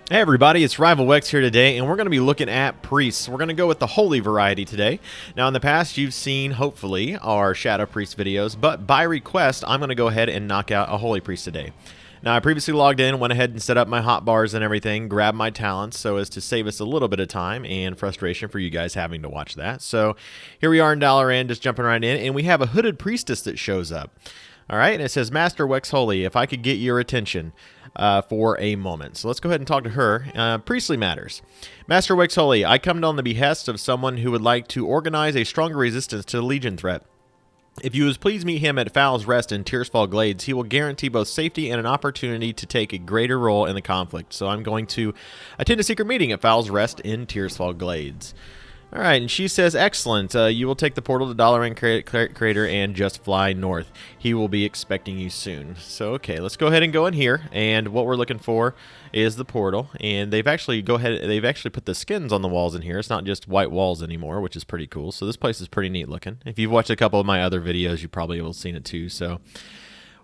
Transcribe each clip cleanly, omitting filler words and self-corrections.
Hey everybody, it's Rival Wex here today, and we're going to be looking at priests. We're going to go with the holy variety today. Now in the past, you've seen, hopefully, our Shadow Priest videos, but by request, I'm going to go ahead and knock out a holy priest today. Now I previously logged in, went ahead and set up my hotbars and everything, grabbed my talents so as to save us a little bit of time and frustration for you guys having to watch that. So here we are in Dalaran, just jumping right in, and we have a hooded priestess that shows up. All right, and it says, Master Wex Holy, if I could get your attention for a moment. So let's go ahead and talk to her. Priestly matters. Master Wex Holy, I come on the behest of someone who would like to organize a stronger resistance to the Legion threat. If you would please meet him at Foul's Rest in Tearsfall Glades, he will guarantee both safety and an opportunity to take a greater role in the conflict. So I'm going to attend a secret meeting at Foul's Rest in Tearsfall Glades. All right, and she says, excellent. You will take the portal to Dalaran Crater and just fly north. He will be expecting you soon. So, okay, let's go ahead and go in here. And what we're looking for is the portal. And they've actually put the skins on the walls in here. It's not just white walls anymore, which is pretty cool. So this place is pretty neat looking. If you've watched a couple of my other videos, you probably will have seen it too. So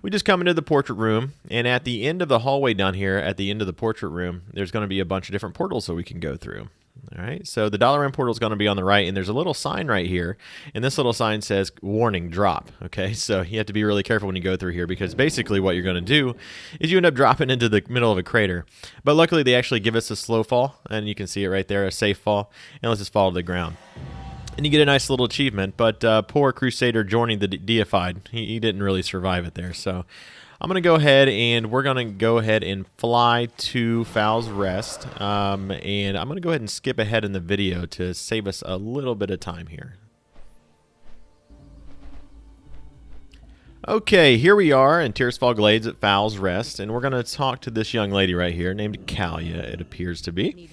we just come into the portrait room, and at the end of the hallway down here, at the end of the portrait room, there's going to be a bunch of different portals that we can go through. All right, so the Dalaran portal is going to be on the right, and there's a little sign right here, and this little sign says, warning, drop. Okay, so you have to be really careful when you go through here, because basically what you're going to do is you end up dropping into the middle of a crater. But luckily, they actually give us a slow fall, and you can see it right there, a safe fall, and let's just fall to the ground. And you get a nice little achievement, but poor Crusader joining the deified, he didn't really survive it there, so I'm going to go ahead and we're going to go ahead and fly to Foul's Rest. And I'm going to go ahead and skip ahead in the video to save us a little bit of time here. Okay, here we are in Tearsfall Glades at Foul's Rest. And we're going to talk to this young lady right here named Kalia, it appears to be.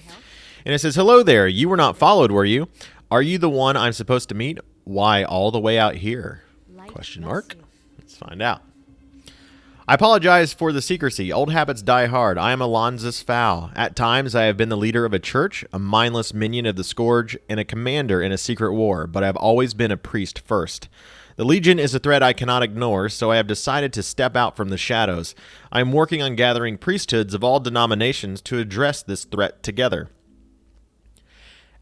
And it says, hello there. You were not followed, were you? Are you the one I'm supposed to meet? Why all the way out here? Question mark. Let's find out. I apologize for the secrecy. Old habits die hard. I am Alonzus Foul. At times, I have been the leader of a church, a mindless minion of the Scourge, and a commander in a secret war, but I have always been a priest first. The Legion is a threat I cannot ignore, so I have decided to step out from the shadows. I am working on gathering priesthoods of all denominations to address this threat together.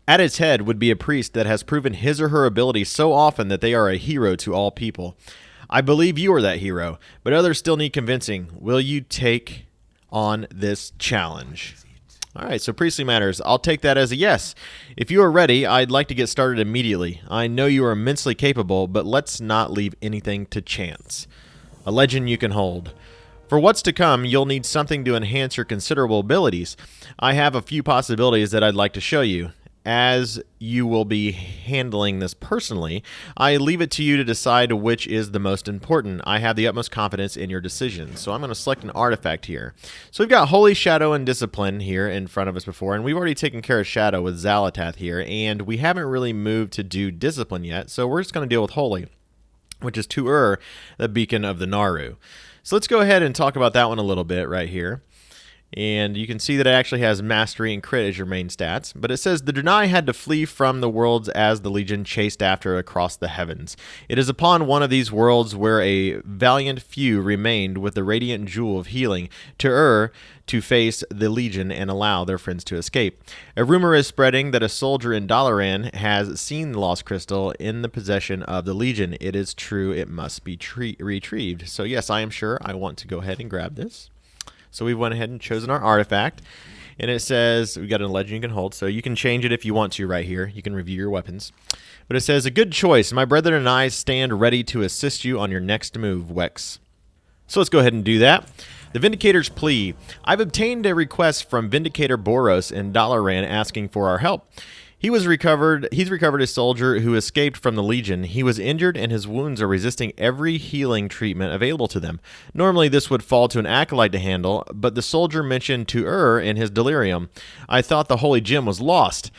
At its head would be a priest that has proven his or her ability so often that they are a hero to all people. I believe you are that hero, but others still need convincing. Will you take on this challenge? All right, so priestly matters. I'll take that as a yes. If you are ready, I'd like to get started immediately. I know you are immensely capable, but let's not leave anything to chance. A legend you can hold. For what's to come, you'll need something to enhance your considerable abilities. I have a few possibilities that I'd like to show you. As you will be handling this personally, I leave it to you to decide which is the most important. I have the utmost confidence in your decision. So I'm going to select an artifact here. So we've got Holy Shadow and Discipline here in front of us before, and we've already taken care of Shadow with Xalatath here, and we haven't really moved to do Discipline yet, so we're just going to deal with Holy, which is to the beacon of the Naaru. So let's go ahead and talk about that one a little bit right here. And you can see that it actually has Mastery and Crit as your main stats. But it says, the Drenai had to flee from the worlds as the Legion chased after across the heavens. It is upon one of these worlds where a valiant few remained with the radiant jewel of healing to face the Legion and allow their friends to escape. A rumor is spreading that a soldier in Dalaran has seen the Lost Crystal in the possession of the Legion. It is true, it must be retrieved. So yes, I am sure I want to go ahead and grab this. So we went ahead and chosen our artifact, and it says we got a legend you can hold, so you can change it if you want to right here. You can review your weapons. But it says, a good choice. My brethren and I stand ready to assist you on your next move, Wex. So let's go ahead and do that. The Vindicator's plea. I've obtained a request from Vindicator Boros in Dalaran asking for our help. He's recovered a soldier who escaped from the Legion. He was injured and his wounds are resisting every healing treatment available to them. Normally this would fall to an acolyte to handle, but the soldier mentioned to in his delirium. I thought the holy gem was lost.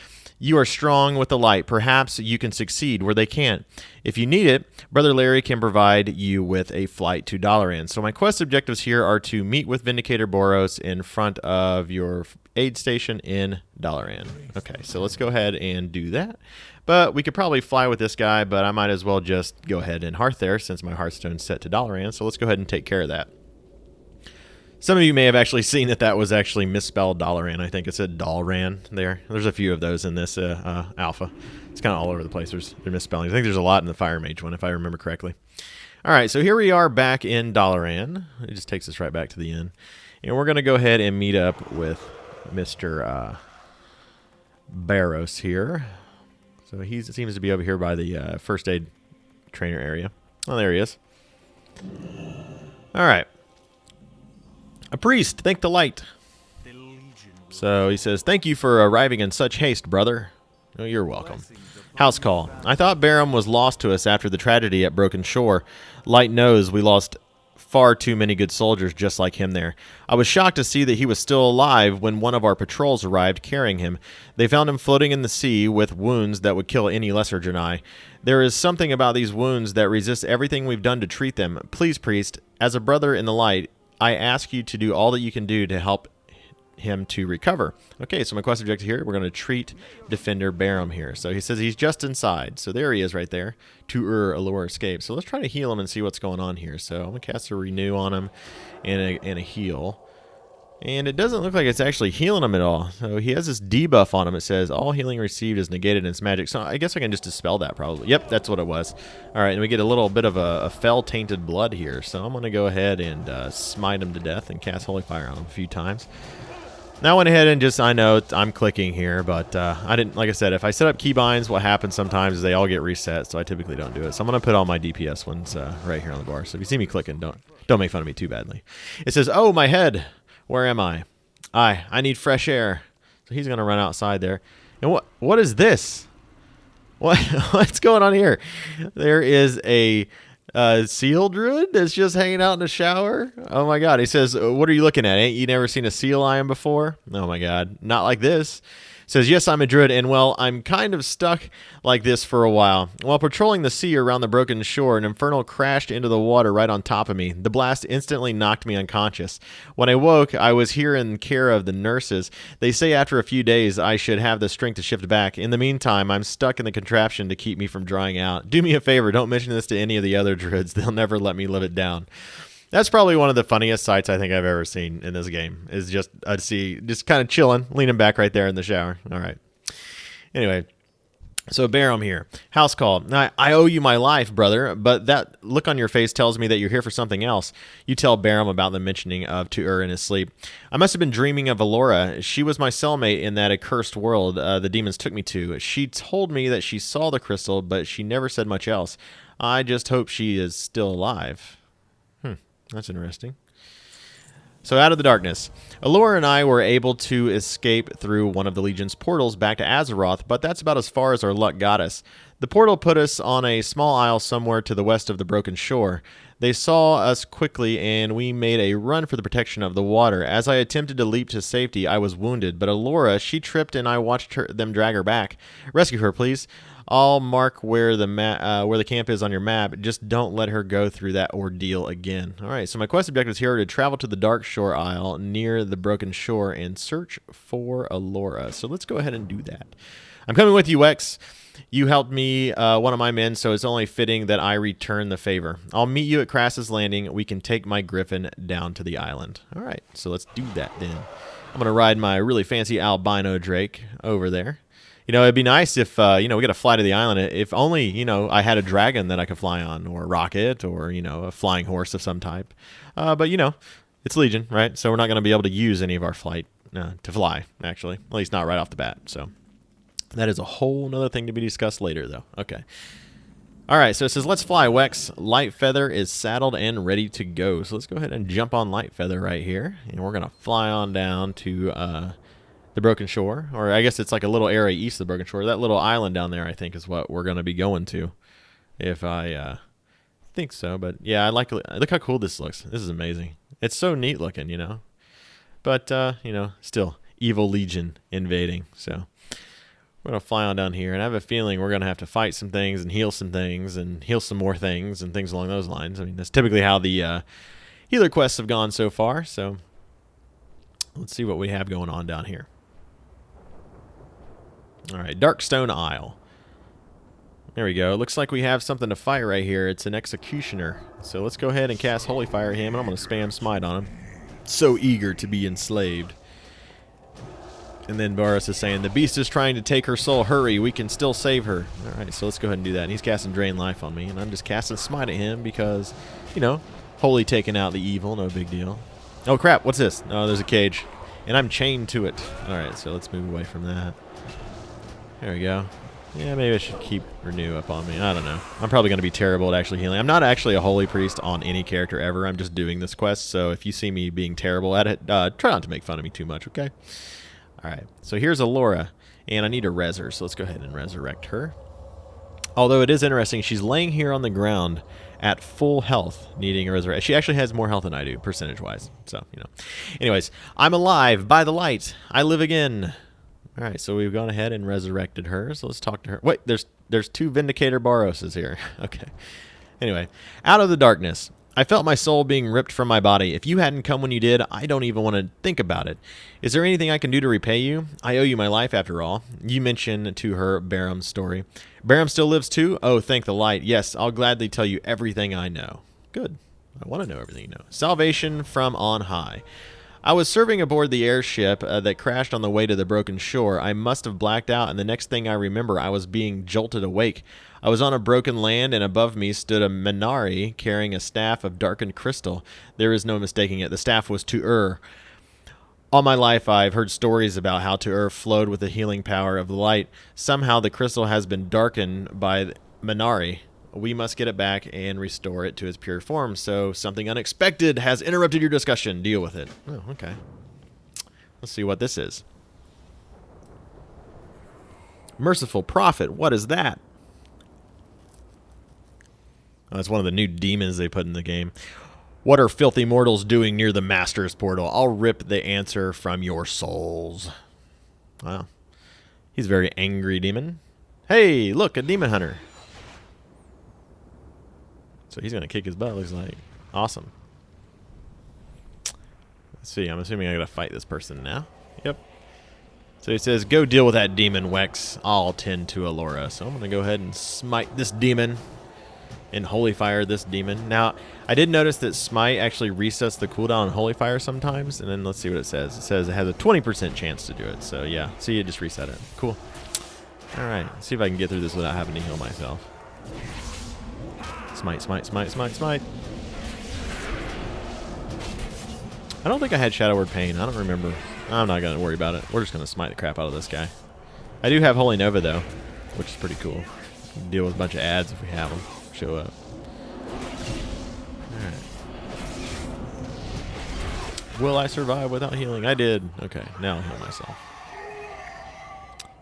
You are strong with the light. Perhaps you can succeed where they can't. If you need it, Brother Larry can provide you with a flight to Dalaran. So my quest objectives here are to meet with Vindicator Boros in front of your aid station in Dalaran. Okay, so let's go ahead and do that. But we could probably fly with this guy, but I might as well just go ahead and hearth there since my hearthstone's set to Dalaran. So let's go ahead and take care of that. Some of you may have actually seen that was actually misspelled Dalaran. I think it said Dalran there. There's a few of those in this alpha. It's kind of all over the place. There's misspellings. I think there's a lot in the Fire Mage one, if I remember correctly. All right, so here we are back in Dalaran. It just takes us right back to the inn. And we're going to go ahead and meet up with Mr. Barros here. So he seems to be over here by the first aid trainer area. Oh, there he is. All right. A priest, thank the light. So he says, thank you for arriving in such haste, brother. Oh, you're welcome. House call. I thought Barum was lost to us after the tragedy at Broken Shore. Light knows we lost far too many good soldiers just like him there. I was shocked to see that he was still alive when one of our patrols arrived carrying him. They found him floating in the sea with wounds that would kill any lesser Janai. There is something about these wounds that resists everything we've done to treat them. Please, priest, as a brother in the light, I ask you to do all that you can do to help him to recover. Okay, so my quest objective here, we're going to treat Defender Barum here. So he says he's just inside. So there he is right there. To Allure escape. So let's try to heal him and see what's going on here. So I'm going to cast a Renew on him and a heal. And it doesn't look like it's actually healing him at all. So he has this debuff on him. It says, all healing received is negated in its magic. So I guess I can just dispel that probably. Yep, that's what it was. All right, and we get a little bit of a fell-tainted blood here. So I'm going to go ahead and smite him to death and cast Holy Fire on him a few times. Now I went ahead and just, I know I'm clicking here, but I didn't, like I said, if I set up keybinds, what happens sometimes is they all get reset, so I typically don't do it. So I'm going to put all my DPS ones right here on the bar. So if you see me clicking, don't make fun of me too badly. It says, oh, my head. Where am I? I need fresh air. So he's going to run outside there. And what is this? What's going on here? There is a seal druid that's just hanging out in the shower. Oh my god. He says, what are you looking at? Ain't you never seen a seal lion before? Oh my god. Not like this. Says, yes, I'm a druid, and well, I'm kind of stuck like this for a while. While patrolling the sea around the Broken Shore, an infernal crashed into the water right on top of me. The blast instantly knocked me unconscious. When I woke, I was here in care of the nurses. They say after a few days I should have the strength to shift back. In the meantime, I'm stuck in the contraption to keep me from drying out. Do me a favor, don't mention this to any of the other druids. They'll never let me live it down. That's probably one of the funniest sights I think I've ever seen in this game. Is just I'd see just kind of chilling, leaning back right there in the shower. All right. Anyway, so Barum here. House call. Now, I owe you my life, brother, but that look on your face tells me that you're here for something else. You tell Barum about the mentioning of Tu'ur in his sleep. I must have been dreaming of Alora. She was my cellmate in that accursed world the demons took me to. She told me that she saw the crystal, but she never said much else. I just hope she is still alive. That's interesting. So out of the darkness. Allura and I were able to escape through one of the Legion's portals back to Azeroth, but that's about as far as our luck got us. The portal put us on a small isle somewhere to the west of the Broken Shore. They saw us quickly, and we made a run for the protection of the water. As I attempted to leap to safety, I was wounded, but Allura, she tripped, and I watched them drag her back. Rescue her, please. I'll mark where the camp is on your map. Just don't let her go through that ordeal again. All right, so my quest objectives here are to travel to the Dark Shore Isle near the Broken Shore and search for Allura. So let's go ahead and do that. I'm coming with you, Wex. You helped me, one of my men, so it's only fitting that I return the favor. I'll meet you at Krasus Landing. We can take my griffin down to the island. All right, so let's do that then. I'm going to ride my really fancy albino drake over there. You know, it'd be nice if, we got to fly to the island. If only, I had a dragon that I could fly on, or a rocket, or, a flying horse of some type. But, it's Legion, right? So we're not going to be able to use any of our flight to fly, actually. At least not right off the bat. So that is a whole nother thing to be discussed later, though. Okay. All right, so it says, let's fly, Wex. Light Feather is saddled and ready to go. So let's go ahead and jump on Light Feather right here. And we're going to fly on down to the Broken Shore, or I guess it's like a little area east of the Broken Shore. That little island down there, I think, is what we're going to be going to, if I think so. But yeah, look how cool this looks. This is amazing. It's so neat looking, But still evil Legion invading. So we're going to fly on down here, and I have a feeling we're going to have to fight some things and heal some things and heal some more things and things along those lines. I mean, that's typically how the healer quests have gone so far. So let's see what we have going on down here. All right, Darkstone Isle. There we go. Looks like we have something to fight right here. It's an Executioner. So let's go ahead and cast Holy Fire him, and I'm going to spam Smite on him. so eager to be enslaved. And then Boros is saying, the beast is trying to take her soul. Hurry, we can still save her. All right, so let's go ahead and do that. And he's casting Drain Life on me, and I'm just casting Smite at him because, you know, wholly taking out the evil, no big deal. Oh, crap, what's this? Oh, there's a cage. And I'm chained to it. All right, so let's move away from that. There we go. Yeah, maybe I should keep Renew up on me. I don't know. I'm probably going to be terrible at actually healing. I'm not actually a Holy Priest on any character ever. I'm just doing this quest, so if you see me being terrible at it, try not to make fun of me too much, okay? All right, so here's Alora, and I need to res her, so let's go ahead and resurrect her. Although it is interesting, she's laying here on the ground at full health, needing a resurrection. She actually has more health than I do, percentage-wise, so, you know. Anyways, I'm alive by the light. I live again. All right, so we've gone ahead and resurrected her, so let's talk to her. Wait, there's 2 Vindicator Boroses here. Okay. Anyway, out of the darkness. I felt my soul being ripped from my body. If you hadn't come when you did, I don't even want to think about it. Is there anything I can do to repay you? I owe you my life, after all. You mentioned to her Baram's story. Baram still lives too? Oh, thank the light. Yes, I'll gladly tell you everything I know. Good. I want to know everything you know. Salvation from on high. I was serving aboard the airship that crashed on the way to the broken shore. I must have blacked out, and the next thing I remember, I was being jolted awake. I was on a broken land, and above me stood a Minari carrying a staff of darkened crystal. There is no mistaking it. The staff was To-Ur. All my life, I've heard stories about how To-Ur flowed with the healing power of the light. Somehow, the crystal has been darkened by Minari. We must get it back and restore it to its pure form. So something unexpected has interrupted your discussion. Deal with it. Oh, okay. Let's see what this is. Merciful Prophet. What is that? Oh, that's one of the new demons they put in the game. What are filthy mortals doing near the Master's portal? I'll rip the answer from your souls. Wow. He's a very angry demon. Hey, look, a demon hunter. So he's going to kick his butt, looks like. Awesome. Let's see. I'm assuming I got to fight this person now. Yep. So he says, go deal with that demon, Wex. I'll tend to Alora. So I'm going to go ahead and smite this demon and Holy Fire this demon. Now, I did notice that Smite actually resets the cooldown on Holy Fire sometimes. And then let's see what it says. It says it has a 20% chance to do it. So yeah, see, you just reset it. Cool. All right. Let's see if I can get through this without having to heal myself. Smite, smite, smite, smite, smite. I don't think I had Shadow Word Pain. I don't remember. I'm not going to worry about it. We're just going to smite the crap out of this guy. I do have Holy Nova, though, which is pretty cool. We can deal with a bunch of ads if we have them show up. Alright. Will I survive without healing? I did. Okay, now I'll heal myself.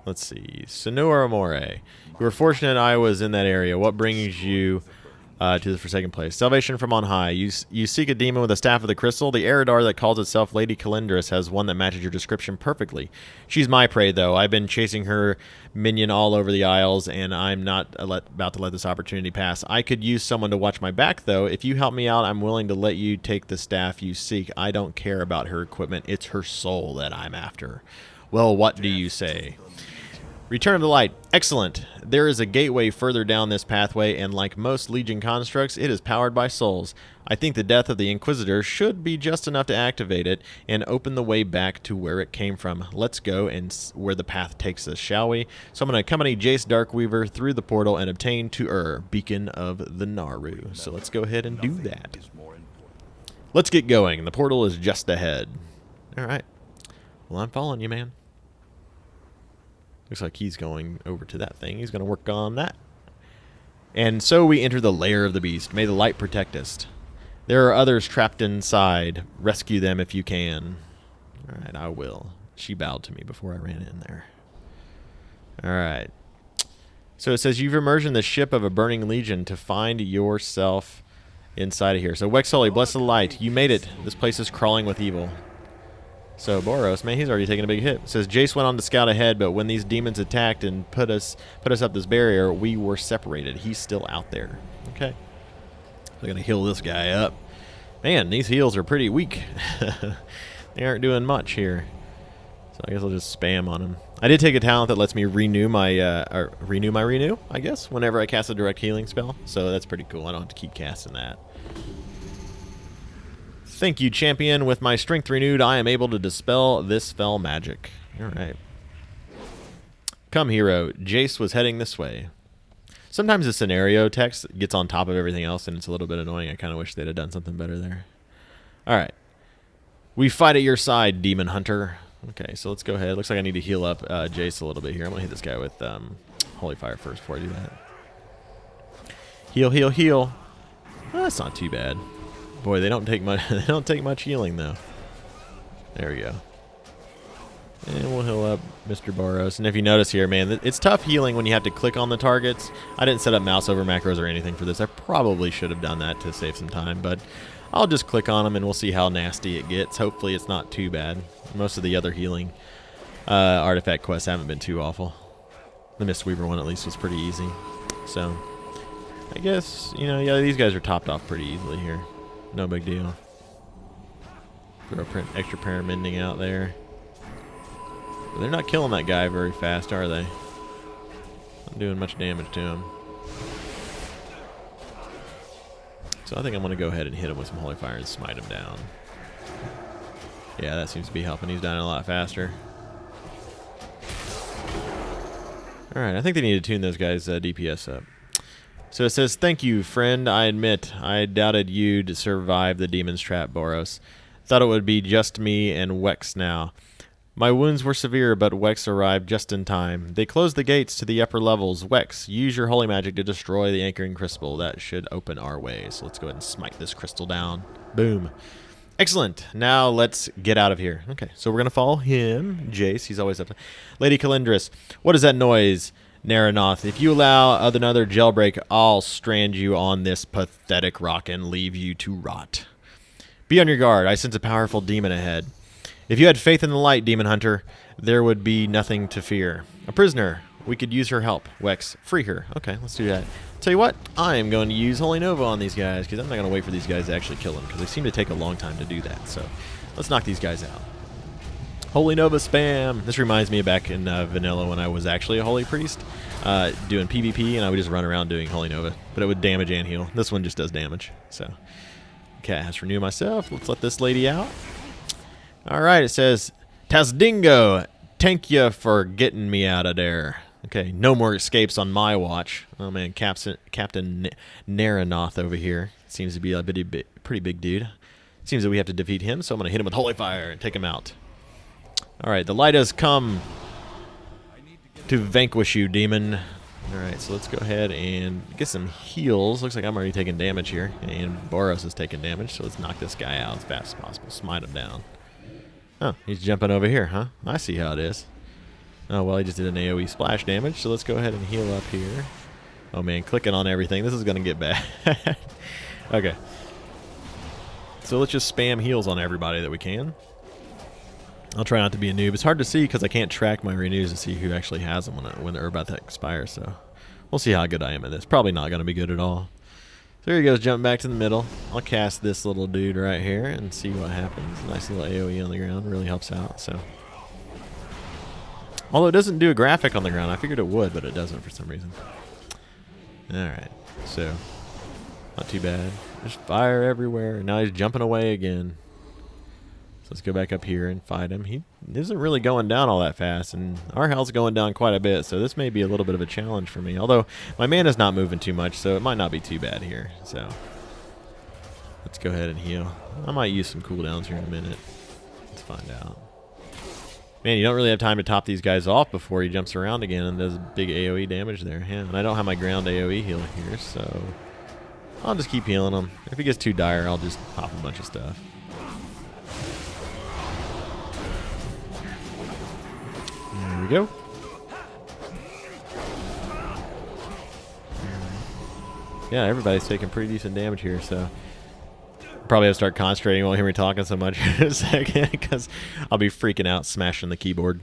Let's see. Senor Amore. You were fortunate I was in that area. What brings you to the Forsaken Place? Salvation from on high. You seek a demon with a staff of the crystal. The Eridar that calls itself Lady Calendris has one that matches your description perfectly. She's my prey, though. I've been chasing her minion all over the Isles, and I'm not about to let this opportunity pass. I could use someone to watch my back, though. If you help me out, I'm willing to let you take the staff you seek. I don't care about her equipment. It's her soul that I'm after. Well, what do you say? Return of the Light. Excellent. There is a gateway further down this pathway, and like most Legion constructs, it is powered by souls. I think the death of the Inquisitor should be just enough to activate it and open the way back to where it came from. Let's go and where the path takes us, shall we? So I'm going to accompany Jace Darkweaver through the portal and obtain To-Ur, Beacon of the Naaru. So let's go ahead and do that. Let's get going. The portal is just ahead. All right. Well, I'm following you, man. Looks like he's going over to that thing. He's going to work on that. And so we enter the lair of the beast. May the light protect us. There are others trapped inside. Rescue them if you can. All right, I will. She bowed to me before I ran in there. All right. So it says, you've emerged in the ship of a burning legion to find yourself inside of here. So Wexoli, bless the light. You made it. This place is crawling with evil. So Boros, man, he's already taken a big hit. It says Jace went on to scout ahead, but when these demons attacked and put us up this barrier, we were separated. He's still out there. Okay. We're gonna heal this guy up. Man, these heals are pretty weak. They aren't doing much here. So I guess I'll just spam on him. I did take a talent that lets me renew my renew, I guess, whenever I cast a direct healing spell. So that's pretty cool. I don't have to keep casting that. Thank you, champion. With my strength renewed, I am able to dispel this fell magic. All right. Come, hero. Jace was heading this way. Sometimes the scenario text gets on top of everything else, and it's a little bit annoying. I kind of wish they'd have done something better there. All right. We fight at your side, Demon Hunter. Okay, so let's go ahead. Looks like I need to heal up Jace a little bit here. I'm going to hit this guy with Holy Fire first before I do that. Heal, heal, heal. Oh, that's not too bad. Boy, they don't take much. They don't take much healing though. There we go. And we'll heal up Mr. Boros. And if you notice here, man, it's tough healing when you have to click on the targets. I didn't set up mouse over macros or anything for this. I probably should have done that to save some time, but I'll just click on them and we'll see how nasty it gets. Hopefully it's not too bad. Most of the other healing artifact quests haven't been too awful. The Mistweaver one at least was pretty easy. So I guess, you know, yeah, these guys are topped off pretty easily here. No big deal. Throw extra paramending out there. But they're not killing that guy very fast, are they? Not doing much damage to him. So I think I'm going to go ahead and hit him with some Holy Fire and smite him down. Yeah, that seems to be helping. He's dying a lot faster. Alright, I think they need to tune those guys' DPS up. So it says, thank you, friend. I admit, I doubted you'd survive the Demon's Trap, Boros. Thought it would be just me and Wex now. My wounds were severe, but Wex arrived just in time. They closed the gates to the upper levels. Wex, use your holy magic to destroy the anchoring crystal. That should open our way. So let's go ahead and smite this crystal down. Boom. Excellent. Now let's get out of here. Okay, so we're going to follow him. Jace, he's always up. Lady Calindris, what is that noise? Naranoth, if you allow another jailbreak, I'll strand you on this pathetic rock and leave you to rot. Be on your guard. I sense a powerful demon ahead. If you had faith in the light, Demon Hunter, there would be nothing to fear. A prisoner. We could use her help. Wex, free her. Okay, let's do that. Tell you what, I am going to use Holy Nova on these guys because I'm not going to wait for these guys to actually kill them because they seem to take a long time to do that. So let's knock these guys out. Holy Nova spam. This reminds me of back in vanilla when I was actually a Holy Priest doing PvP, and I would just run around doing Holy Nova. But it would damage and heal. This one just does damage. So, okay, let's renew myself. Let's let this lady out. All right, it says, Tazdingo, thank you for getting me out of there. Okay, no more escapes on my watch. Oh, man, Captain Naranoth over here seems to be a pretty big dude. Seems that we have to defeat him, so I'm going to hit him with Holy Fire and take him out. All right, the light has come to vanquish you, demon. All right, so let's go ahead and get some heals. Looks like I'm already taking damage here, and Boros is taking damage, so let's knock this guy out as fast as possible. Smite him down. Oh, he's jumping over here, huh? I see how it is. Oh, well, he just did an AoE splash damage, so let's go ahead and heal up here. Oh, man, clicking on everything. This is going to get bad. Okay. So let's just spam heals on everybody that we can. I'll try not to be a noob. It's hard to see because I can't track my renews to see who actually has them when they're about to expire, so we'll see how good I am at this. Probably not going to be good at all. So here he goes, jumping back to the middle. I'll cast this little dude right here and see what happens. Nice little AoE on the ground. Really helps out, so. Although it doesn't do a graphic on the ground. I figured it would, but it doesn't for some reason. Alright, so not too bad. There's fire everywhere. Now he's jumping away again. So let's go back up here and fight him. He isn't really going down all that fast, and our health's going down quite a bit, so this may be a little bit of a challenge for me. Although my mana's not moving too much, so it might not be too bad here. So let's go ahead and heal. I might use some cooldowns here in a minute. Let's find out. Man, you don't really have time to top these guys off before he jumps around again and does big AoE damage there. Yeah, and I don't have my ground AoE heal here, so I'll just keep healing him. If he gets too dire, I'll just pop a bunch of stuff. There we go. Yeah, everybody's taking pretty decent damage here, so probably have to start concentrating while hearing me talking so much in a second because I'll be freaking out smashing the keyboard.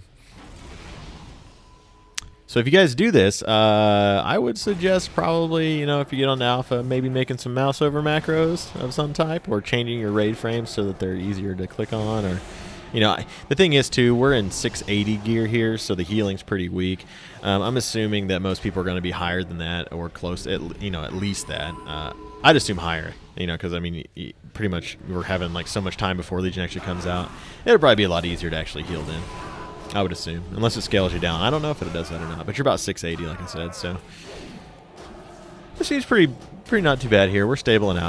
So if you guys do this, I would suggest probably, you know, if you get on the alpha, maybe making some mouse over macros of some type or changing your raid frames so that they're easier to click on, or you know, the thing is, too, we're in 680 gear here, so the healing's pretty weak. I'm assuming that most people are going to be higher than that or close, at least that. I'd assume higher, you know, because, I mean, pretty much we're having, like, so much time before Legion actually comes out. It'll probably be a lot easier to actually heal then, I would assume, unless it scales you down. I don't know if it does that or not, but you're about 680, like I said, so. This seems pretty not too bad here. We're stabilizing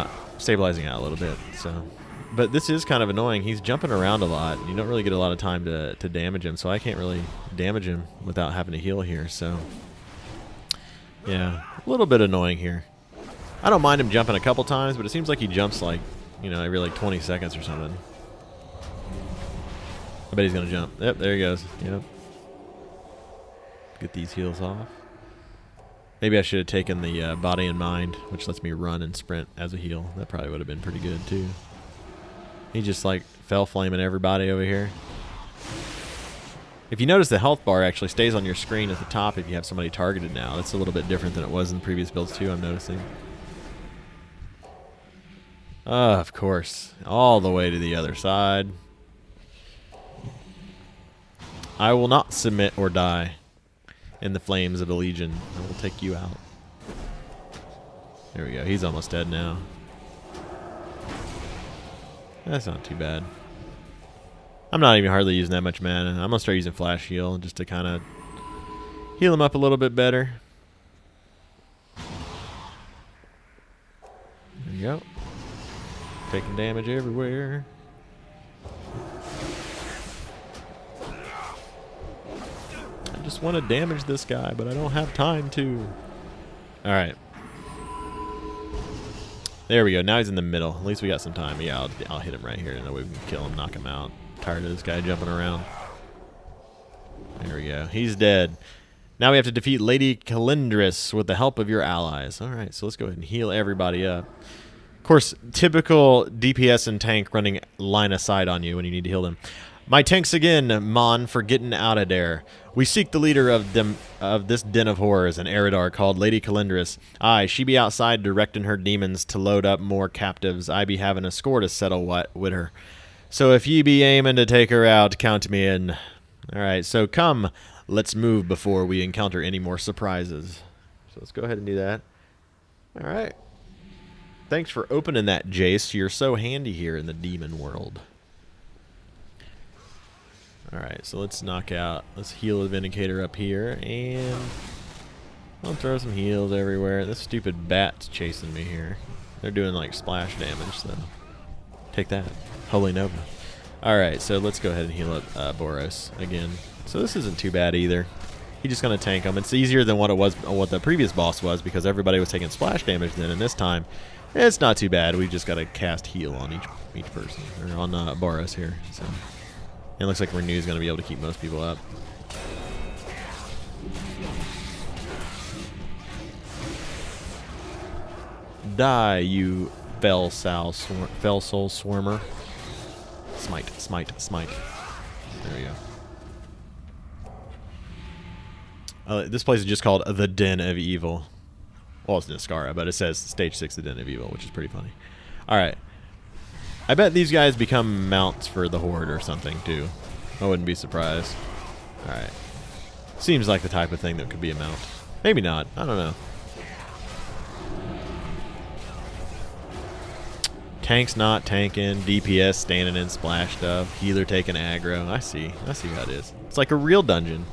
out a little bit, so. But this is kind of annoying. He's jumping around a lot. You don't really get a lot of time to damage him, so I can't really damage him without having to heal here, so. Yeah, a little bit annoying here. I don't mind him jumping a couple times, but it seems like he jumps like, you know, every like 20 seconds or something. I bet he's going to jump. Yep, there he goes. Yep. Get these heals off. Maybe I should have taken the body and mind, which lets me run and sprint as a heal. That probably would have been pretty good, too. He just, like, fell flaming everybody over here. If you notice, the health bar actually stays on your screen at the top if you have somebody targeted now. That's a little bit different than it was in previous builds, too, I'm noticing. Of course. All the way to the other side. I will not submit or die in the flames of the Legion. I will take you out. There we go. He's almost dead now. That's not too bad. I'm not even hardly using that much mana. I'm going to start using Flash Heal just to kind of heal him up a little bit better. There you go. Taking damage everywhere. I just want to damage this guy, but I don't have time to. Alright. There we go. Now he's in the middle. At least we got some time. Yeah, I'll hit him right here, and then we can kill him, knock him out. Tired of this guy jumping around. There we go. He's dead. Now we have to defeat Lady Calendris with the help of your allies. Alright, so let's go ahead and heal everybody up. Of course, typical DPS and tank running line of sight on you when you need to heal them. My tanks again, Mon, for getting out of there. We seek the leader of this den of horrors, an Eridar called Lady Calendris. Aye, she be outside directing her demons to load up more captives. I be having a score to settle with her. So if ye be aiming to take her out, count me in. Alright, so come, let's move before we encounter any more surprises. So let's go ahead and do that. Alright. Thanks for opening that, Jace. You're so handy here in the demon world. Alright, so let's heal the Vindicator up here, and I'll throw some heals everywhere. This stupid bat's chasing me here. They're doing like splash damage, so take that. Holy Nova. Alright, so let's go ahead and heal up Boros again. So this isn't too bad either. He's just going to tank him. It's easier than what the previous boss was, because everybody was taking splash damage then, and this time it's not too bad. We just got to cast heal on each person, or on Boros here. So it looks like Renew's going to be able to keep most people up. Die, you fell soul swarmer. Smite, smite, smite. There we go. This place is just called the Den of Evil. Well, it's Niskara, but it says Stage 6, the Den of Evil, which is pretty funny. Alright. I bet these guys become mounts for the Horde or something, too. I wouldn't be surprised. Alright. Seems like the type of thing that could be a mount. Maybe not. I don't know. Tank's not tanking. DPS standing in splash stuff. Healer taking aggro. I see how it is. It's like a real dungeon.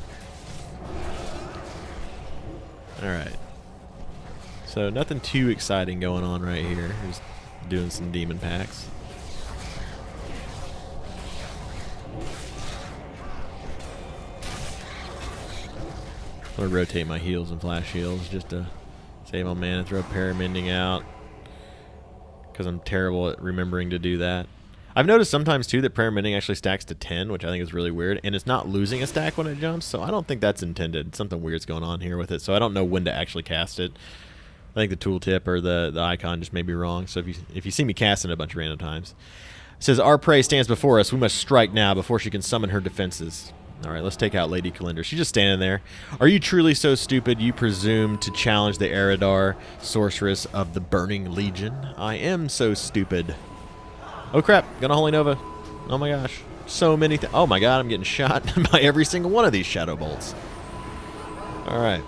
Alright. So nothing too exciting going on right here. Just doing some demon packs. I'm going to rotate my heals and flash heals just to save on mana. Throw Paramending out, because I'm terrible at remembering to do that. I've noticed sometimes, too, that Paramending actually stacks to 10, which I think is really weird, and it's not losing a stack when it jumps, so I don't think that's intended. Something weird's going on here with it, so I don't know when to actually cast it. I think the tooltip or the icon just may be wrong, so if you see me casting it a bunch of random times. It says, our prey stands before us. We must strike now before she can summon her defenses. All right, let's take out Lady Calendar. She's just standing there. Are you truly so stupid you presume to challenge the Eridar, sorceress of the Burning Legion? I am so stupid. Oh, crap. Got a Holy Nova. Oh, my gosh. So many things. Oh, my God. I'm getting shot by every single one of these Shadow Bolts. All right.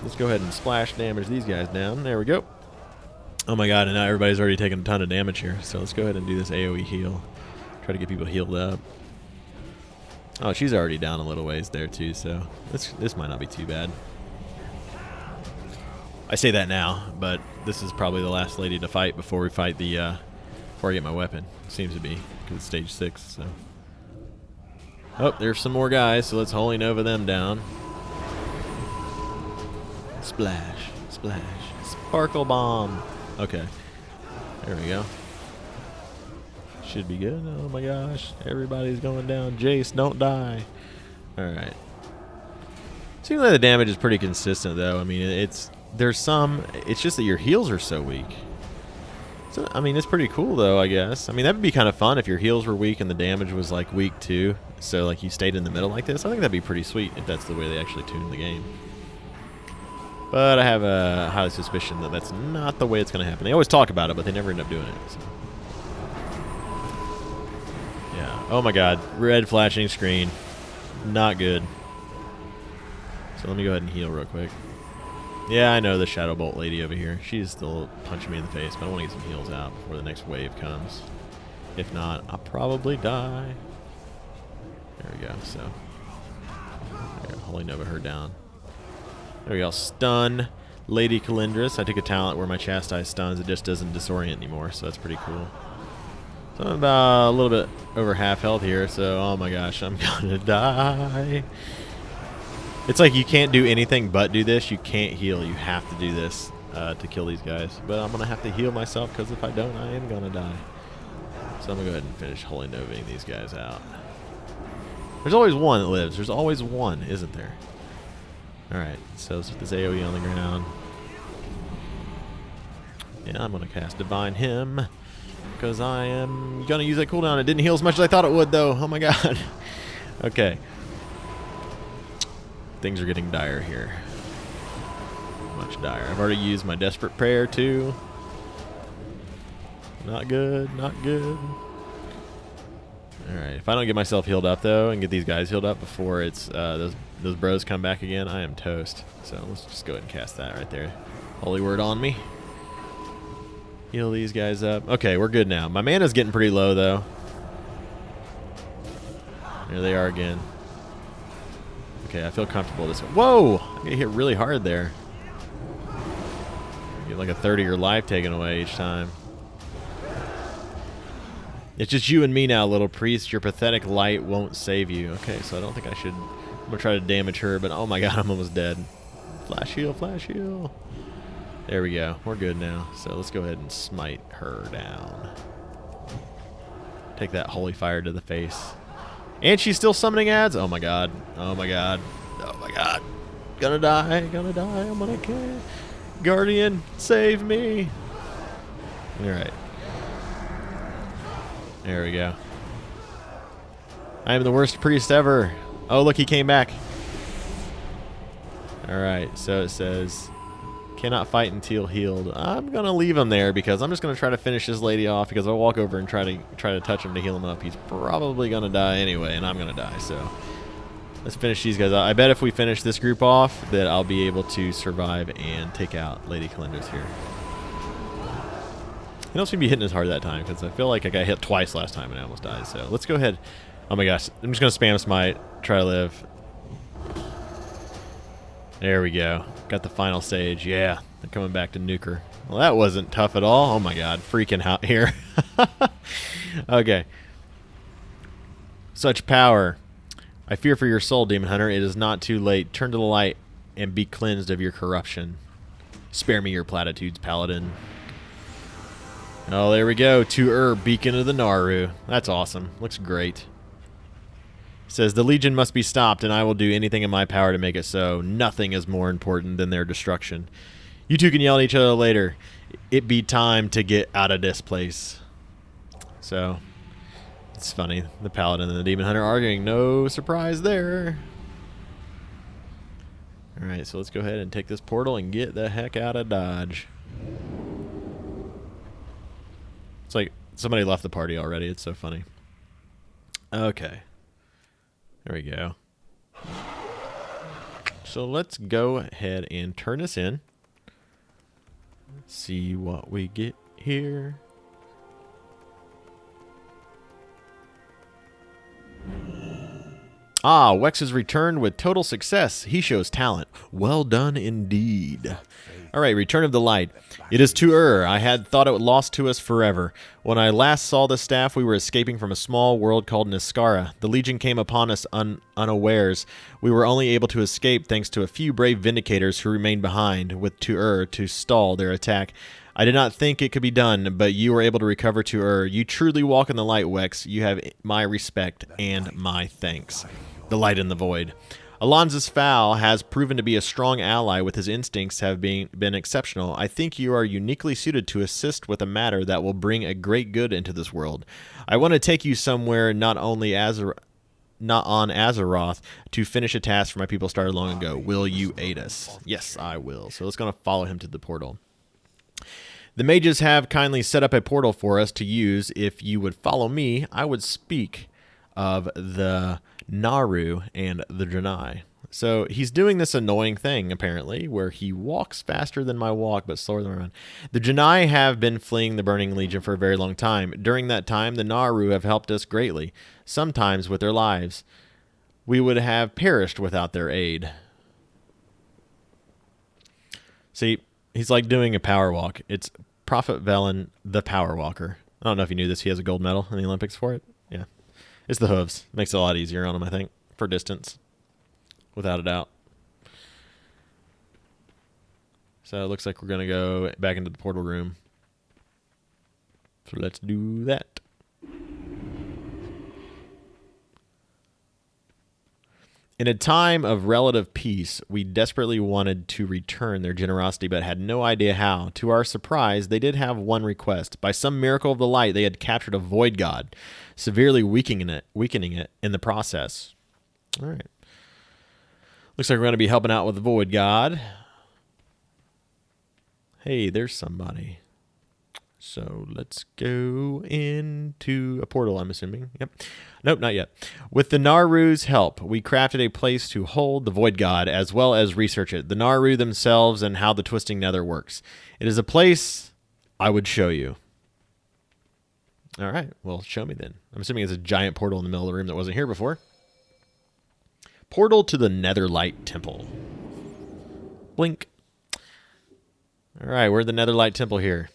Let's go ahead and splash damage these guys down. There we go. Oh my god, and now everybody's already taking a ton of damage here. So let's go ahead and do this AoE heal. Try to get people healed up. Oh, she's already down a little ways there too, so this might not be too bad. I say that now, but this is probably the last lady to fight before we fight the before I get my weapon. Seems to be, because it's stage 6, so. Oh, there's some more guys, so let's Holy Nova them down. Splash, splash, sparkle bomb. Okay, there we go. Should be good. Oh my gosh, everybody's going down. Jace, don't die. Alright. Seems like the damage is pretty consistent though. I mean, it's just that your heals are so weak. So, I mean, it's pretty cool though, I guess. I mean, that would be kind of fun if your heals were weak and the damage was like weak too. So like you stayed in the middle like this. I think that'd be pretty sweet if that's the way they actually tuned the game. But I have a high suspicion that that's not the way it's going to happen. They always talk about it, but they never end up doing it. So. Yeah. Oh my god. Red flashing screen. Not good. So let me go ahead and heal real quick. Yeah, I know the Shadow Bolt lady over here. She's still punching me in the face, but I want to get some heals out before the next wave comes. If not, I'll probably die. There we go. So, there, Holy Nova her down. There we go. Stun Lady Calindris. I took a talent where my Chastise stuns. It just doesn't disorient anymore, so that's pretty cool. So I'm about a little bit over half health here, so oh my gosh, I'm gonna die. It's like you can't do anything but do this. You can't heal. You have to do this to kill these guys. But I'm going to have to heal myself because if I don't, I am going to die. So I'm going to go ahead and finish Holy Novaing these guys out. There's always one that lives. There's always one, isn't there? Alright, so let's put this AoE on the ground. Yeah, I'm going to cast Divine Hymn because I am going to use that cooldown. It didn't heal as much as I thought it would, though. Oh my god. Okay. Things are getting dire here. Much dire. I've already used my Desperate Prayer, too. Not good, not good. Alright, if I don't get myself healed up, though, and get these guys healed up before it's those bros come back again, I am toast. So let's just go ahead and cast that right there. Holy Word on me. Heal these guys up. Okay, we're good now. My mana's getting pretty low, though. There they are again. Okay, I feel comfortable this way. Whoa! I'm gonna hit really hard there. Get like a third of your life taken away each time. It's just you and me now, little priest. Your pathetic light won't save you. Okay, so I don't think I should. I'm gonna try to damage her, but oh my god, I'm almost dead. Flash heal, flash heal. There we go. We're good now. So let's go ahead and smite her down. Take that holy fire to the face. And she's still summoning ads? Oh my god. Oh my god. Oh my god. Gonna die. Gonna die. I'm gonna kill. Guardian, save me. Alright. There we go. I am the worst priest ever. Oh, look, he came back. Alright, so it says, cannot fight until healed. I'm gonna leave him there because I'm just gonna try to finish this lady off because if I walk over and try to touch him to heal him up, he's probably gonna die anyway, and I'm gonna die. So let's finish these guys out. I bet if we finish this group off, that I'll be able to survive and take out Lady Calindris here. He don't seem to be hitting as hard that time because I feel like I got hit twice last time and I almost died. So let's go ahead. Oh my gosh, I'm just gonna spam smite, try to live. There we go. Got the final stage. Yeah, they're coming back to nuke her. Well, that wasn't tough at all. Oh my god, freaking out here. Okay. Such power. I fear for your soul, Demon Hunter. It is not too late. Turn to the light and be cleansed of your corruption. Spare me your platitudes, Paladin. Oh, there we go. To Beacon of the Naaru. That's awesome. Looks great. Says, the Legion must be stopped, and I will do anything in my power to make it so. Nothing is more important than their destruction. You two can yell at each other later. It be time to get out of this place. So, it's funny. The Paladin and the Demon Hunter arguing. No surprise there. Alright, so let's go ahead and take this portal and get the heck out of Dodge. It's like somebody left the party already. It's so funny. Okay. There we go. So let's go ahead and turn this in. See what we get here. Ah, Wex has returned with total success. He shows talent. Well done indeed. All right, Return of the Light. It is to I had thought it lost to us forever. When I last saw the staff, we were escaping from a small world called Niskara. The Legion came upon us unawares. We were only able to escape thanks to a few brave Vindicators who remained behind with to stall their attack. I did not think it could be done, but you were able to recover to You truly walk in the light, Wex. You have my respect and my thanks. The Light in the Void. Alonza's Fowl has proven to be a strong ally with his instincts have been exceptional. I think you are uniquely suited to assist with a matter that will bring a great good into this world. I want to take you somewhere not on Azeroth to finish a task for my people started long ago. Will you aid us? Yes, I will. So let's going to follow him to the portal. The mages have kindly set up a portal for us to use. If you would follow me, I would speak of the Naaru and the Janai. So he's doing this annoying thing, apparently, where he walks faster than my walk, but slower than my run. The Janai have been fleeing the Burning Legion for a very long time. During that time, the Naaru have helped us greatly, sometimes with their lives. We would have perished without their aid. See, he's like doing a power walk. It's Prophet Velen, the Power Walker. I don't know if you knew this. He has a gold medal in the Olympics for it. Yeah. It's the hooves. Makes it a lot easier on him, I think, for distance. Without a doubt. So it looks like we're going to go back into the portal room. So let's do that. In a time of relative peace, we desperately wanted to return their generosity, but had no idea how. To our surprise, they did have one request. By some miracle of the light, they had captured a void god, severely weakening it in the process. All right. Looks like we're going to be helping out with the void god. Hey, there's somebody. So let's go into a portal, I'm assuming. Yep. Nope, not yet. With the Naaru's help, we crafted a place to hold the Void God, as well as research it. The Naaru themselves and how the Twisting Nether works. It is a place I would show you. All right, well, show me then. I'm assuming it's a giant portal in the middle of the room that wasn't here before. Portal to the Netherlight Temple. Blink. All right, we're at the Netherlight Temple here.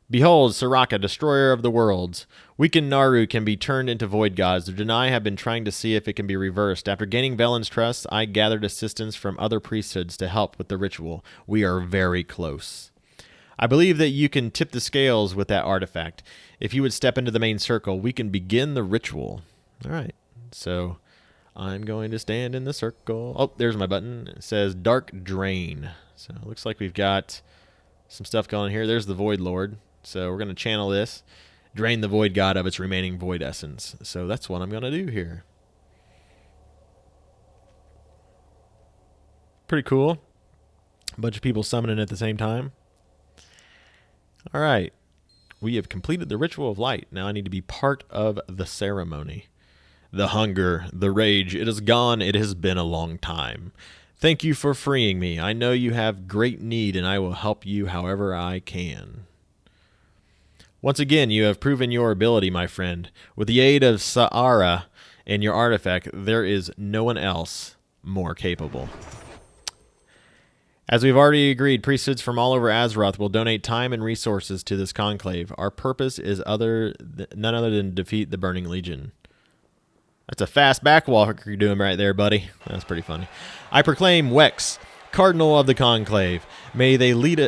Behold, Soraka, destroyer of the worlds. Weakened Naaru can be turned into void gods. The Janai have been trying to see if it can be reversed. After gaining Velen's trust, I gathered assistance from other priesthoods to help with the ritual. We are very close. I believe that you can tip the scales with that artifact. If you would step into the main circle, we can begin the ritual. All right, so I'm going to stand in the circle. Oh, there's my button. It says Dark Drain. So it looks like we've got some stuff going here. There's the Void Lord. So we're going to channel this, drain the Void God of its remaining Void Essence. So that's what I'm going to do here. Pretty cool. A bunch of people summoning at the same time. All right. We have completed the Ritual of Light. Now I need to be part of the ceremony. The hunger, the rage, it is gone. It has been a long time. Thank you for freeing me. I know you have great need, and I will help you however I can. Once again, you have proven your ability, my friend. With the aid of Sa'ara and your artifact, there is no one else more capable. As we've already agreed, priesthoods from all over Azeroth will donate time and resources to this conclave. Our purpose is none other than defeat the Burning Legion. That's a fast backwalker you're doing right there, buddy. That's pretty funny. I proclaim Wex, Cardinal of the Conclave. May they lead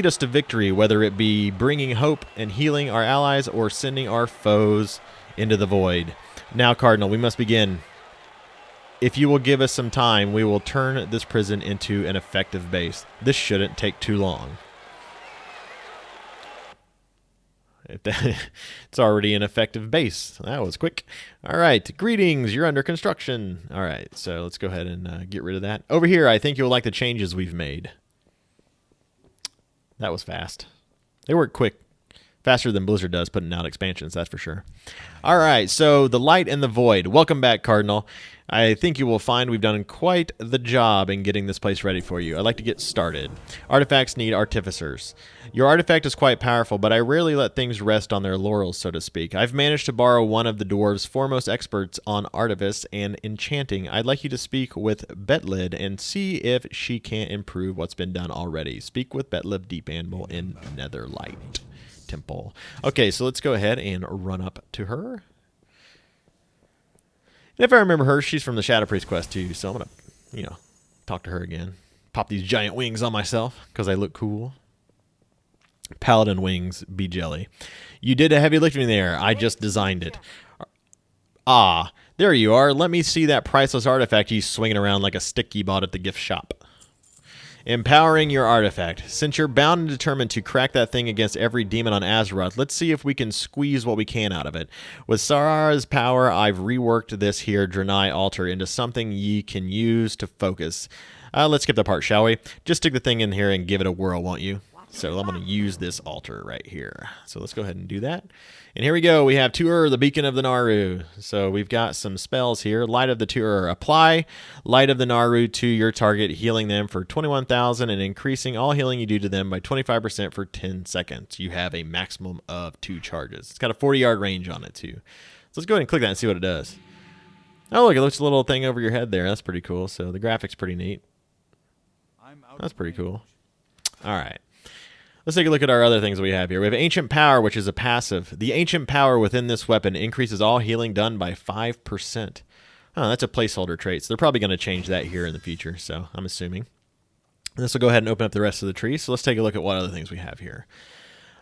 us to victory, whether it be bringing hope and healing our allies or sending our foes into the void. Now, Cardinal, we must begin. If you will give us some time, we will turn this prison into an effective base. This shouldn't take too long. It's already an effective base. That was quick. All right. Greetings. You're under construction. All right. So let's go ahead and get rid of that. Over here, I think you'll like the changes we've made. That was fast. They work quick. Faster than Blizzard does putting out expansions, that's for sure. All right. So the light and the void. Welcome back, Cardinal. I think you will find we've done quite the job in getting this place ready for you. I'd like to get started. Artifacts need artificers. Your artifact is quite powerful, but I rarely let things rest on their laurels, so to speak. I've managed to borrow one of the dwarves' foremost experts on artifice and enchanting. I'd like you to speak with Betlid and see if she can't improve what's been done already. Speak with Betlid Deep Animal in Netherlight Temple. Okay, so let's go ahead and run up to her. And if I remember her, she's from the Shadow Priest quest too, so I'm going to, talk to her again. Pop these giant wings on myself because I look cool. Paladin wings, be jelly. You did a heavy lifting there. I just designed it. Ah, there you are. Let me see that priceless artifact you swinging around like a stick you bought at the gift shop. Empowering your artifact. Since you're bound and determined to crack that thing against every demon on Azeroth, let's see if we can squeeze what we can out of it. With Sarara's power, I've reworked this here Draenei altar into something ye can use to focus. Let's skip that part, shall we? Just stick the thing in here and give it a whirl, won't you? So I'm going to use this altar right here. So let's go ahead and do that. And here we go. We have Tuur, the beacon of the Naaru. So we've got some spells here. Light of the Tuur. Apply Light of the Naaru to your target, healing them for 21,000 and increasing all healing you do to them by 25% for 10 seconds. You have a maximum of 2 charges. It's got a 40-yard range on it too. So let's go ahead and click that and see what it does. Oh, look, it looks a little thing over your head there. That's pretty cool. So the graphic's pretty neat. That's pretty cool. All right. Let's take a look at our other things we have here. We have Ancient Power, which is a passive. The Ancient Power within this weapon increases all healing done by 5%. Oh, that's a placeholder trait, so they're probably going to change that here in the future, so I'm assuming. This will go ahead and open up the rest of the tree, so let's take a look at what other things we have here.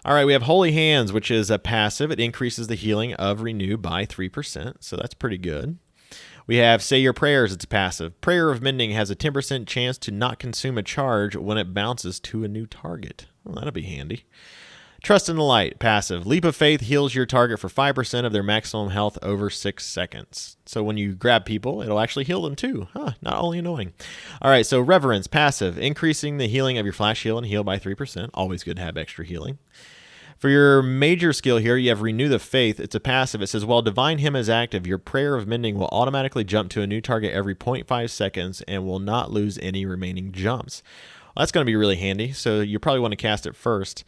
All right, we have Holy Hands, which is a passive. It increases the healing of Renew by 3%, so that's pretty good. We have Say Your Prayers, it's passive. Prayer of Mending has a 10% chance to not consume a charge when it bounces to a new target. Well, that'll be handy. Trust in the Light, passive. Leap of Faith heals your target for 5% of their maximum health over 6 seconds. So when you grab people, it'll actually heal them too. Huh, not only annoying. All right, so Reverence, passive. Increasing the healing of your flash heal and heal by 3%. Always good to have extra healing. For your major skill here, you have Renew the Faith. It's a passive. It says, while Divine Hymn is active, your Prayer of Mending will automatically jump to a new target every 0.5 seconds and will not lose any remaining jumps. Well, that's going to be really handy, so you probably want to cast it first.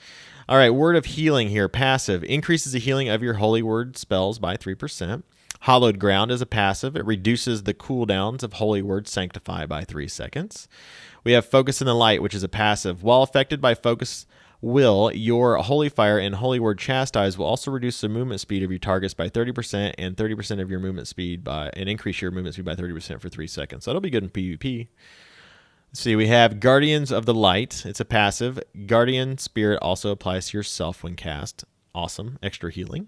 All right, Word of Healing here, passive. Increases the healing of your Holy Word spells by 3%. Hallowed Ground is a passive. It reduces the cooldowns of Holy Word Sanctify by 3 seconds. We have Focus in the Light, which is a passive. While affected by Focus Will, your Holy Fire and Holy Word Chastise will also reduce the movement speed of your targets by 30% and 30% of your movement speed and increase your movement speed by 30% for 3 seconds. So that'll be good in PvP. Let's see, we have Guardians of the Light. It's a passive. Guardian Spirit also applies to yourself when cast. Awesome. Extra healing.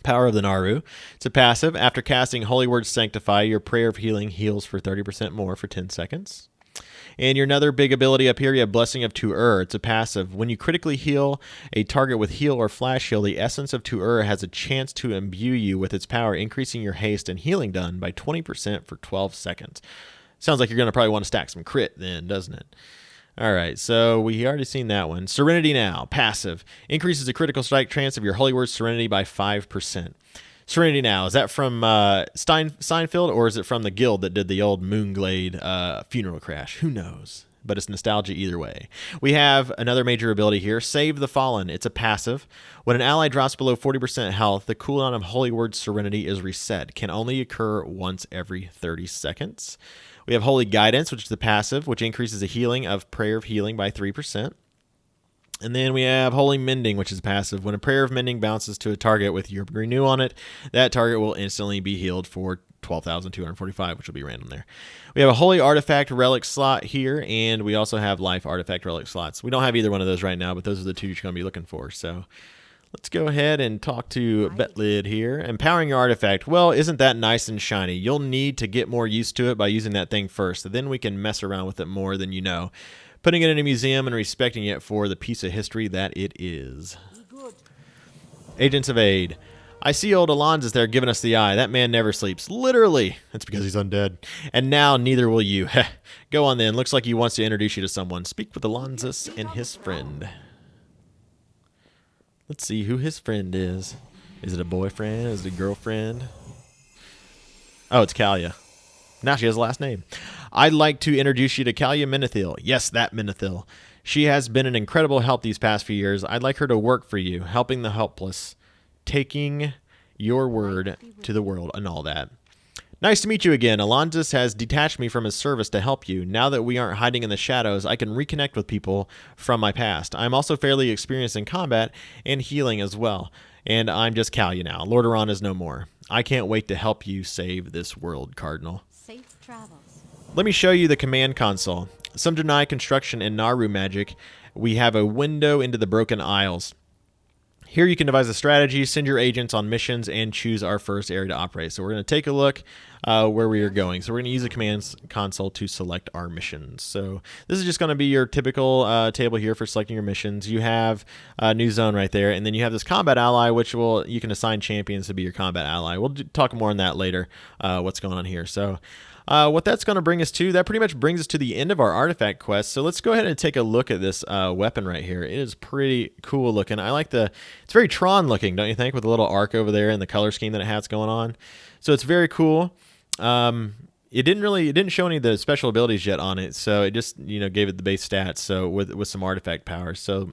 Power of the Naaru. It's a passive. After casting Holy Word Sanctify, your Prayer of Healing heals for 30% more for 10 seconds. And your another big ability up here, you have Blessing of Tuur. It's a passive. When you critically heal a target with heal or flash heal, the essence of Tuur has a chance to imbue you with its power, increasing your haste and healing done by 20% for 12 seconds. Sounds like you're going to probably want to stack some crit then, doesn't it? All right, so we already seen that one. Serenity Now, passive. Increases the critical strike chance of your Holy Word Serenity by 5%. Serenity Now, is that from Steinfeld, or is it from the guild that did the old Moonglade funeral crash? Who knows? But it's nostalgia either way. We have another major ability here, Save the Fallen. It's a passive. When an ally drops below 40% health, the cooldown of Holy Word Serenity is reset. Can only occur once every 30 seconds. We have Holy Guidance, which is the passive, which increases the healing of Prayer of Healing by 3%. And then we have Holy Mending, which is passive. When a Prayer of Mending bounces to a target with your Renew on it, that target will instantly be healed for 12,245, which will be random there. We have a Holy Artifact Relic slot here, and we also have Life Artifact Relic slots. We don't have either one of those right now, but those are the two you're going to be looking for. So let's go ahead and talk to Betlid here. Empowering your artifact. Well, isn't that nice and shiny? You'll need to get more used to it by using that thing first. Then we can mess around with it more than you know. Putting it in a museum and respecting it for the piece of history that it is. Agents of Aid. I see old Alon's there giving us the eye. That man never sleeps. Literally. That's because he's undead. And now neither will you. Go on then. Looks like he wants to introduce you to someone. Speak with Alonzus and his friend. Let's see who his friend is. Is it a boyfriend? Is it a girlfriend? Oh, it's Kalia. Now she has a last name. I'd like to introduce you to Kalia Menethil. Yes, that Menethil. She has been an incredible help these past few years. I'd like her to work for you, helping the helpless, taking your word to the world, and all that. Nice to meet you again. Alonzus has detached me from his service to help you. Now that we aren't hiding in the shadows, I can reconnect with people from my past. I'm also fairly experienced in combat and healing as well. And I'm just Kalia now. Lord Iran is no more. I can't wait to help you save this world, Cardinal. Safe travels. Let me show you the command console. Some deny construction in Naaru magic. We have a window into the Broken Isles. Here you can devise a strategy, send your agents on missions, and choose our first area to operate. So we're going to take a look where we are going. So we're going to use the commands console to select our missions. So this is just going to be your typical table here for selecting your missions. You have a new zone right there, and then you have this combat ally, which you can assign champions to be your combat ally. We'll talk more on that later, what's going on here. So what that's going to bring us to, that pretty much brings us to the end of our artifact quest. So let's go ahead and take a look at this weapon right here. It is pretty cool looking. I like it's very Tron looking, don't you think, with a little arc over there and the color scheme that it has going on. So it's very cool. It didn't show any of the special abilities yet on it, so it just gave it the base stats. So with some artifact powers. So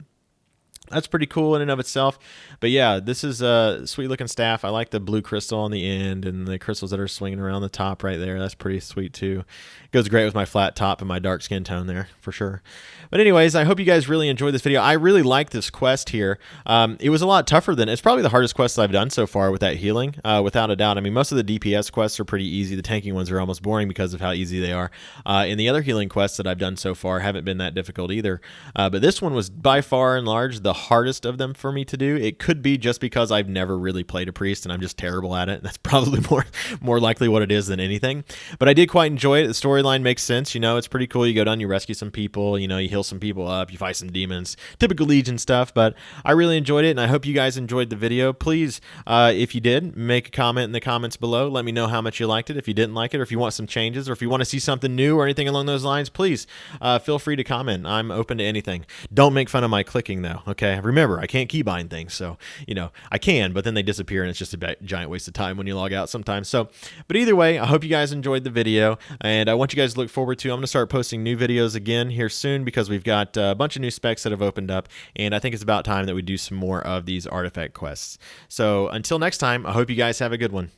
that's pretty cool in and of itself. But yeah, this is a sweet looking staff. I like the blue crystal on the end and the crystals that are swinging around the top right there. That's pretty sweet too. It goes great with my flat top and my dark skin tone there for sure. But anyways, I hope you guys really enjoyed this video. I really like this quest here. It was a lot tougher it's probably the hardest quest I've done so far with that healing, without a doubt. I mean, most of the DPS quests are pretty easy. The tanking ones are almost boring because of how easy they are. And the other healing quests that I've done so far haven't been that difficult either. But this one was by far and large the hardest of them for me to do. It could be just because I've never really played a priest and I'm just terrible at it. That's probably more likely what it is than anything. But I did quite enjoy it. The storyline makes sense. It's pretty cool. You go down, you rescue some people, you heal some people up, you fight some demons, typical Legion stuff. But I really enjoyed it, and I hope you guys enjoyed the video. Please, if you did, make a comment in the comments below. Let me know how much you liked it. If you didn't like it, or if you want some changes, or if you want to see something new or anything along those lines, please feel free to comment. I'm open to anything. Don't make fun of my clicking though, okay? Remember, I can't keybind things, so I can, but then they disappear and it's just a giant waste of time when you log out sometimes. So, but either way, I hope you guys enjoyed the video, and I want you guys to look forward to, I'm going to start posting new videos again here soon because we've got a bunch of new specs that have opened up, and I think it's about time that we do some more of these artifact quests. So until next time, I hope you guys have a good one.